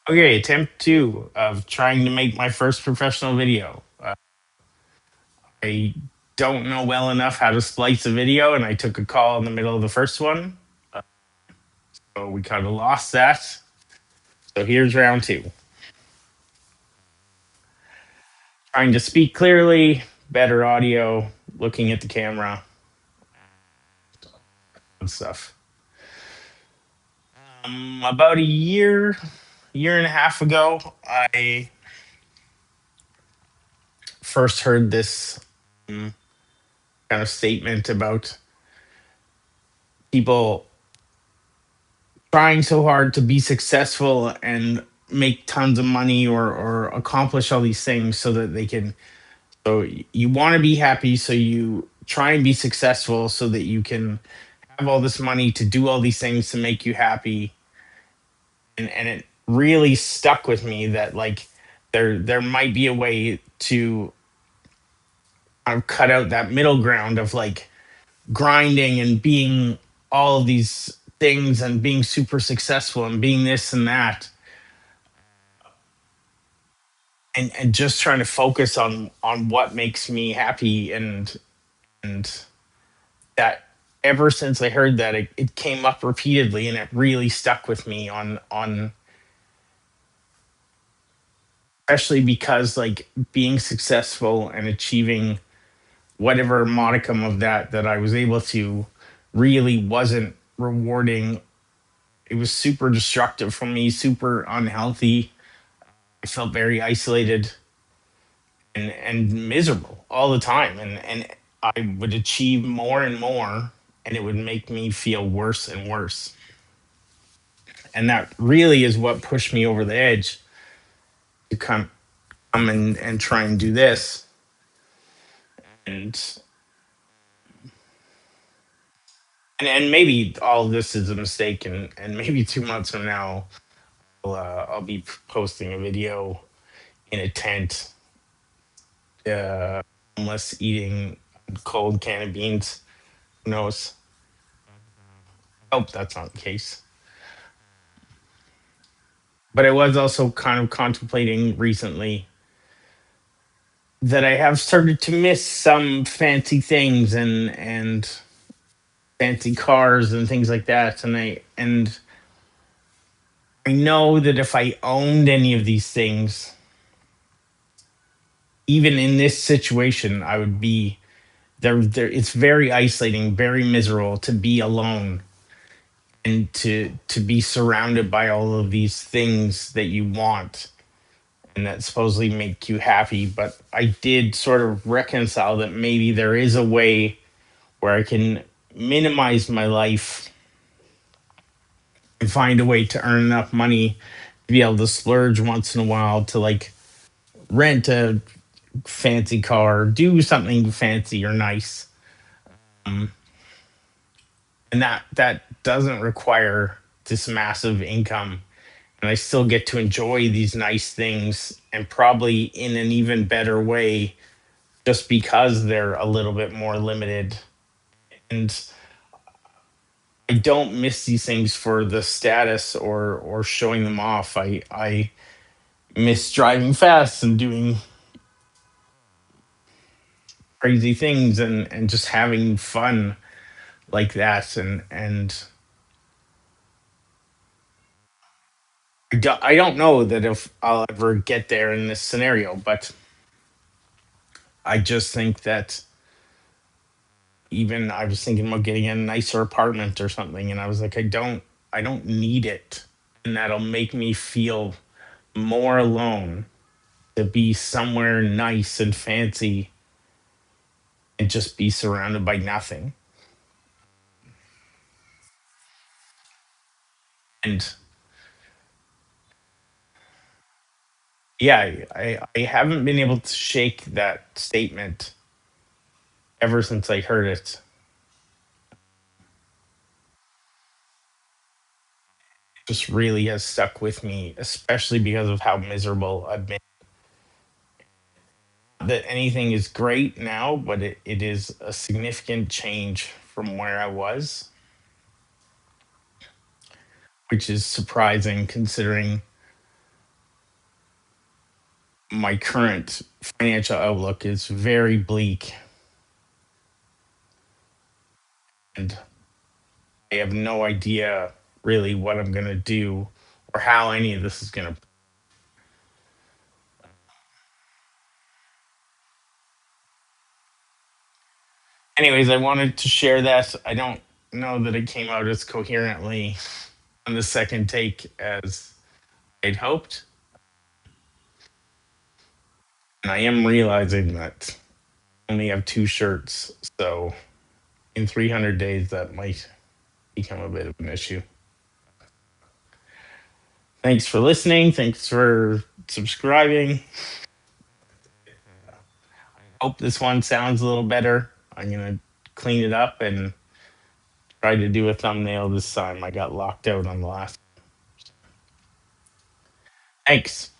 Okay, attempt two of trying to make my first professional video. I don't know well enough how to splice a video, and I took a call in the middle of the first one. So we kind of lost that. So here's round two. Trying to speak clearly, better audio, looking at the camera and stuff. About a year and a half ago, I first heard this kind of statement about people trying so hard to be successful and make tons of money or accomplish all these things so that they can you want to be happy, so you try and be successful so that you can have all this money to do all these things to make you happy. And it really stuck with me that like there might be a way to kind of cut out that middle ground of like grinding and being all of these things and being super successful and being this and that, and just trying to focus on what makes me happy. And that ever since I heard that, it came up repeatedly, and it really stuck with me on especially because like being successful and achieving whatever modicum of that I was able to really wasn't rewarding. It was super destructive for me, super unhealthy. I felt very isolated and miserable all the time. And I would achieve more and more, and it would make me feel worse and worse. And that really is what pushed me over the edge to come and try and do this. And and maybe all of this is a mistake, and maybe 2 months from now I'll be posting a video in a tent, uh, homeless, eating cold can of beans. Who knows? I hope that's not the case. But I was also kind of contemplating recently that I have started to miss some fancy things and fancy cars and things like that. And I know that if I owned any of these things, even in this situation, I would be there. There, it's very isolating, very miserable to be alone and to be surrounded by all of these things that you want and that supposedly make you happy. But I did sort of reconcile that maybe there is a way where I can minimize my life and find a way to earn enough money to be able to splurge once in a while, to like rent a fancy car, do something fancy or nice. Um, and that doesn't require this massive income, and I still get to enjoy these nice things, and probably in an even better way, just because they're a little bit more limited. And I don't miss these things for the status or showing them off. I miss driving fast and doing crazy things and just having fun like that. And I don't know that if I'll ever get there in this scenario, but I just think that even I was thinking about getting a nicer apartment or something, and I was like, I don't need it, and that'll make me feel more alone to be somewhere nice and fancy and just be surrounded by nothing. And yeah, I haven't been able to shake that statement ever since I heard it. Just really has stuck with me, especially because of how miserable I've been. That anything is great now, but it is a significant change from where I was, which is surprising considering. my current financial outlook is very bleak, and I have no idea really what I'm going to do or how any of this is going to. Anyways, I wanted to share that. I don't know that it came out as coherently on the second take as I'd hoped. And I am realizing that I only have two shirts. So in 300 days, that might become a bit of an issue. Thanks for listening. Thanks for subscribing. Hope this one sounds a little better. I'm going to clean it up and try to do a thumbnail this time. I got locked out on the last. Thanks.